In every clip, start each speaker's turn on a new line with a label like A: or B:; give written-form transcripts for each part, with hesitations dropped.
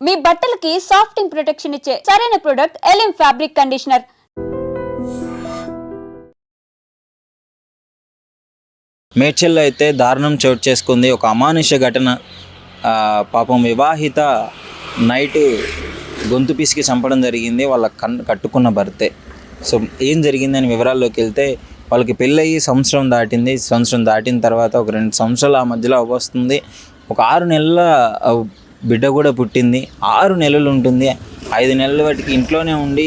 A: మీ బట్టలకి సాఫ్టింగ్ ప్రొటెక్షన్ ఇచ్చే సరైన ప్రొడక్ట్ ఎలిమ్ ఫ్యాబ్రిక్ కండిషనర్.
B: మేడ్చల్లో అయితే దారుణం చోటు చేసుకుంది. ఒక అమానుష ఘటన. పాపం వివాహిత నైటు గొంతు పిసికి చంపడం జరిగింది. వాళ్ళ కట్టుకున్న భర్తే. సో ఏం జరిగిందని వివరాల్లోకి వెళ్తే, వాళ్ళకి పెళ్ళయి సంవత్సరం దాటింది. సంవత్సరం దాటిన తర్వాత ఒక 2 సంవత్సరాలు ఆ మధ్యలో అవ్వస్తుంది. ఒక 6 నెలల బిడ్డ కూడా పుట్టింది. 6 నెలలు ఉంటుంది. 5 నెలల వాటికి ఇంట్లోనే ఉండి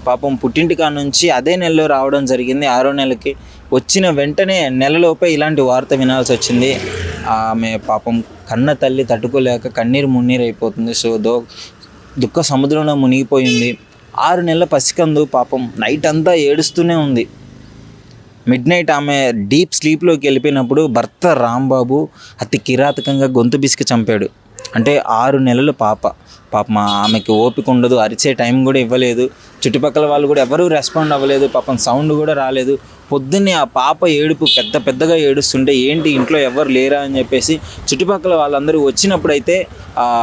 B: పాపం పుట్టింటి కాడ నుంచి అదే నెలలో రావడం జరిగింది. 6వ నెలకి వచ్చిన వెంటనే నెలలోపే ఇలాంటి వార్త వినాల్సి వచ్చింది. ఆమె పాపం కన్న తల్లి తట్టుకోలేక కన్నీరు మున్నీరు అయిపోతుంది. సో దుఃఖ సముద్రంలో మునిగిపోయింది. 6 నెలల పసికందు పాపం నైట్ అంతా ఏడుస్తూనే ఉంది. మిడ్నైట్ ఆమె డీప్ స్లీప్లోకి వెళ్ళిపోయినప్పుడు భర్త రాంబాబు అతి కిరాతకంగా గొంతు బిసికి చంపాడు. అంటే 6 నెలల పాపం ఆమెకి ఓపిక ఉండదు, అరిచే టైం కూడా ఇవ్వలేదు. చుట్టుపక్కల వాళ్ళు కూడా ఎవరూ రెస్పాండ్ అవ్వలేదు. పాపం సౌండ్ కూడా రాలేదు. పొద్దున్నే ఆ పాప ఏడుపు పెద్దగా ఏడుస్తుంటే ఏంటి ఇంట్లో ఎవరు లేరా అని చెప్పేసి చుట్టుపక్కల వాళ్ళందరూ వచ్చినప్పుడైతే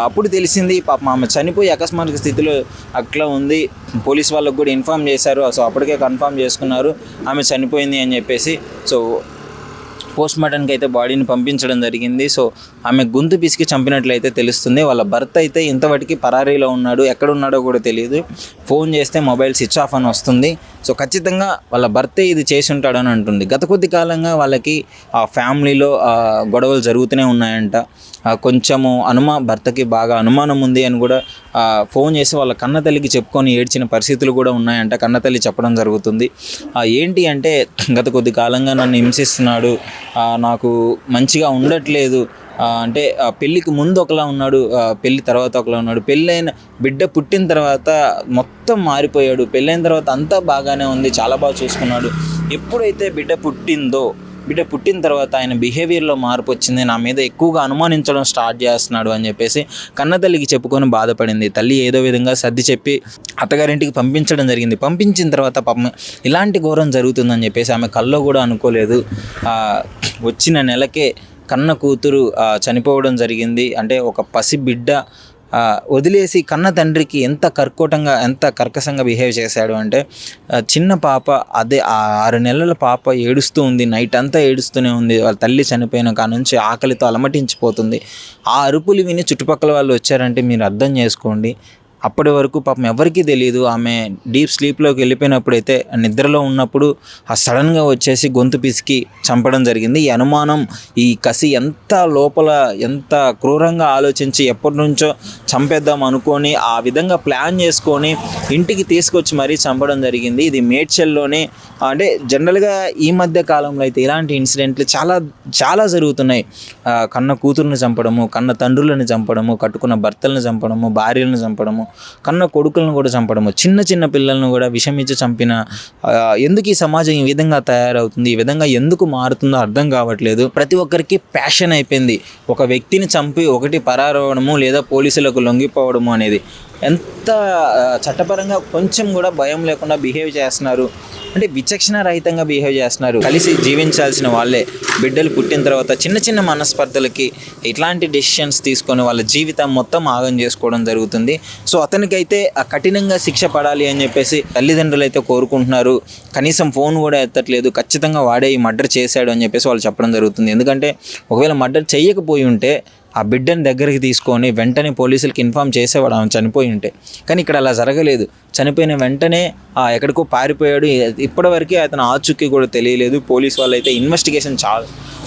B: అప్పుడు తెలిసింది పాపం ఆమె చనిపోయి అకస్మాత్తుగా స్థితిలో అట్లా ఉంది. పోలీస్ వాళ్ళకు కూడా ఇన్ఫామ్ చేశారు. సో అప్పటికే కన్ఫర్మ్ చేసుకున్నారు ఆమె చనిపోయింది అని చెప్పేసి. సో పోస్ట్మార్టంకి అయితే బాడీని పంపించడం జరిగింది. సో ఆమె గొంతు పిసికి చంపినట్లయితే తెలుస్తుంది. వాళ్ళ భర్త అయితే ఇంతవరకు పరారీలో ఉన్నాడు. ఎక్కడున్నాడో కూడా తెలియదు. ఫోన్ చేస్తే మొబైల్ స్విచ్ ఆఫ్ అని వస్తుంది. సో ఖచ్చితంగా వాళ్ళ భర్తే ఇది చేసి ఉంటాడని అంటుంది. గత కొద్ది కాలంగా వాళ్ళకి ఆ ఫ్యామిలీలో గొడవలు జరుగుతూనే ఉన్నాయంట. కొంచెము భర్తకి బాగా అనుమానం ఉంది అని కూడా ఫోన్ చేసి వాళ్ళ కన్న తల్లికి చెప్పుకొని ఏడ్చిన పరిస్థితులు కూడా ఉన్నాయంట. కన్న తల్లి చెప్పడం జరుగుతుంది. ఏంటి అంటే, గత కొద్ది కాలంగా నన్ను హింసిస్తున్నాడు, నాకు మంచిగా ఉండట్లేదు. అంటే పెళ్ళికి ముందు ఒకలా ఉన్నాడు, పెళ్ళి తర్వాత ఒకలా ఉన్నాడు, పెళ్ళైన బిడ్డ పుట్టిన తర్వాత మొత్తం మారిపోయాడు, పెళ్ళైన తర్వాత అంతా బాగానే ఉంది, చాలా బాగా చూసుకున్నాడు. ఎప్పుడైతే బిడ్డ పుట్టిన తర్వాత ఆయన బిహేవియర్లో మార్పు వచ్చింది, నా మీద ఎక్కువగా అనుమానించడం స్టార్ట్ చేస్తున్నాడు అని చెప్పేసి కన్నతల్లికి చెప్పుకొని బాధపడింది. తల్లి ఏదో విధంగా సర్ది చెప్పి అత్తగారింటికి పంపించడం జరిగింది. పంపించిన తర్వాత పాపం ఇలాంటి ఘోరం జరుగుతుందని చెప్పేసి ఆమె కల్లో కూడా అనుకోలేదు. వచ్చిన నెలకే కన్న కూతురు చనిపోవడం జరిగింది. అంటే ఒక పసి బిడ్డ వదిలేసి కన్న తండ్రికి ఎంత కర్కశంగా బిహేవ్ చేశాడు అంటే, చిన్న పాప అదే 6 నెలల పాప ఏడుస్తూ ఉంది. నైట్ అంతా ఏడుస్తూనే ఉంది. వాళ్ళ తల్లి చనిపోయిన కాడ నుంచి ఆకలితో అలమటించిపోతుంది. ఆ అరుపులు విని చుట్టుపక్కల వాళ్ళు వచ్చారంటే మీరు అర్థం చేసుకోండి. అప్పటి వరకు పాపం ఎవరికీ తెలియదు. ఆమె డీప్ స్లీప్లోకి వెళ్ళిపోయినప్పుడైతే నిద్రలో ఉన్నప్పుడు సడన్గా వచ్చేసి గొంతు పిసికి చంపడం జరిగింది. ఈ అనుమానం, ఈ కసి ఎంత క్రూరంగా ఆలోచించి ఎప్పటి నుంచో చంపేద్దాం అనుకొని ఆ విధంగా ప్లాన్ చేసుకొని ఇంటికి తీసుకొచ్చి మరీ చంపడం జరిగింది. ఇది మేడ్చల్లోనే. అంటే జనరల్గా ఈ మధ్య కాలంలో అయితే ఇలాంటి ఇన్సిడెంట్లు చాలా జరుగుతున్నాయి. కన్న కూతుర్ని చంపడము, కన్న తండ్రులను చంపడము, కట్టుకున్న భర్తలను చంపడము, భార్యలను చంపడము, కన్న కొడుకులను కూడా చంపడము, చిన్న పిల్లలను కూడా విషమిచ్చి చంపిన. ఎందుకు ఈ సమాజం ఈ విధంగా తయారవుతుంది, ఈ విధంగా ఎందుకు మారుతుందో అర్థం కావట్లేదు. ప్రతి ఒక్కరికి ప్యాషన్ అయిపోయింది. ఒక వ్యక్తిని చంపి ఒకటి పరారవడము లేదా పోలీసులకు లొంగిపోవడము అనేది. ఎంత చట్టపరంగా కొంచెం కూడా భయం లేకుండా బిహేవ్ చేస్తున్నారు. అంటే విచక్షణ రహితంగా బిహేవ్ చేస్తున్నారు. కలిసి జీవించాల్సిన వాళ్ళే బిడ్డలు పుట్టిన తర్వాత చిన్న మనస్పర్ధలకి ఇట్లాంటి డెసిషన్స్ తీసుకొని వాళ్ళ జీవితం మొత్తం ఆగం చేసుకోవడం జరుగుతుంది. సో అతనికైతే కఠినంగా శిక్ష పడాలి అని చెప్పేసి తల్లిదండ్రులు అయితే కోరుకుంటున్నారు. కనీసం ఫోన్ కూడా ఎత్తట్లేదు. ఖచ్చితంగా వాడే ఈ మర్డర్ చేశాడు అని చెప్పేసి వాళ్ళు చెప్పడం జరుగుతుంది. ఎందుకంటే ఒకవేళ మర్డర్ చేయకపోయి ఉంటే ఆ బిడ్డని దగ్గరికి తీసుకొని వెంటనే పోలీసులకి ఇన్ఫామ్ చేసేవాడు ఆమె చనిపోయి ఉంటే. కానీ ఇక్కడ అలా జరగలేదు. చనిపోయిన వెంటనే ఎక్కడికో పారిపోయాడు. ఇప్పటివరకు అతను ఆచూకీ కూడా తెలియలేదు. పోలీస్ వాళ్ళు అయితే ఇన్వెస్టిగేషన్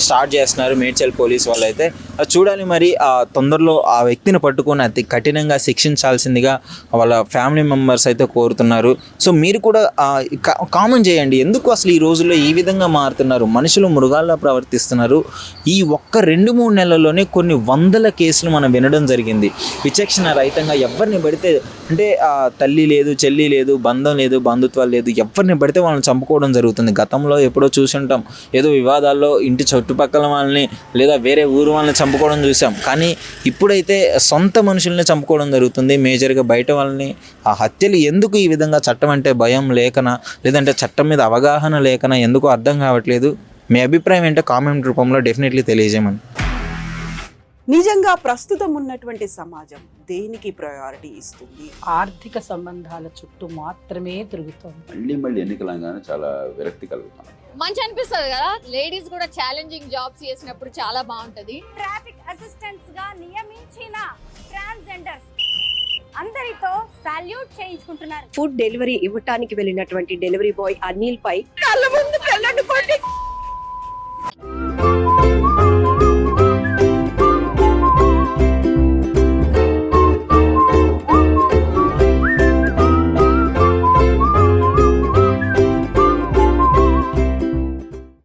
B: స్టార్ట్ చేస్తున్నారు. మేడ్చల్ పోలీస్ వాళ్ళు అయితే చూడాలి. మరి తొందరలో ఆ వ్యక్తిని పట్టుకొని అతి కఠినంగా శిక్షించాల్సిందిగా వాళ్ళ ఫ్యామిలీ మెంబర్స్ అయితే కోరుతున్నారు. సో మీరు కూడా కామెంట్ చేయండి, ఎందుకు అసలు ఈ రోజుల్లో ఈ విధంగా మారుతున్నారు, మనుషులు మృగాల్లా ప్రవర్తిస్తున్నారు. ఈ ఒక్క 2-3 నెలల్లోనే కొన్ని 100 కేసులు మనం వినడం జరిగింది. విచక్షణ రహితంగా ఎవరిని పడితే, అంటే తల్లి లేదు, చెల్లి లేదు, బంధం లేదు, బంధుత్వాలు లేదు, ఎవరిని పడితే వాళ్ళని చంపుకోవడం జరుగుతుంది. గతంలో ఎప్పుడో చూసుంటాం, ఏదో వివాదాల్లో ఇంటి చుట్టుపక్కల వాళ్ళని లేదా వేరే ఊరు వాళ్ళని చంపుకోవడం చూసాం. కానీ ఇప్పుడైతే సొంత మనుషుల్ని చంపుకోవడం జరుగుతుంది. మేజర్గా బయట వాళ్ళని. ఆ హత్యలు ఎందుకు ఈ విధంగా? చట్టం అంటే భయం లేకనా, లేదంటే చట్టం మీద అవగాహన లేకనా, ఎందుకు అర్థం కావట్లేదు. మీ అభిప్రాయం ఏంటో కామెంట్ రూపంలో డెఫినెట్లీ తెలియజేయమని.
C: నిజంగా ప్రస్తుతం ఉన్నటువంటి సమాజం దేనికి ప్రయారిటీ ఇస్తుంది?
D: ఆర్థిక సంబంధాల చుట్టూ మాత్రమే తిరుగుతోంది.
E: మళ్ళీ ఎన్నికలంగానే చాలా విరక్తి కలుగుతాను.
F: మంచి అనిపిస్తుంది కదా, లేడీస్ కూడా ఛాలెంజింగ్ జాబ్స్ చేసినప్పుడు చాలా బాగుంటది.
G: ట్రాఫిక్ అసిస్టెంట్స్ గా నియమించిన ట్రాన్స్జెండర్స్ అందరితో సాల్యూట్ చేయించుకుంటున్నారు.
H: ఫుడ్ డెలివరీ ఇవ్వటానికి వెళ్ళినటువంటి డెలివరీ బాయ్ అనిల్ పై కళ్ళ ముందు పెళ్ళండి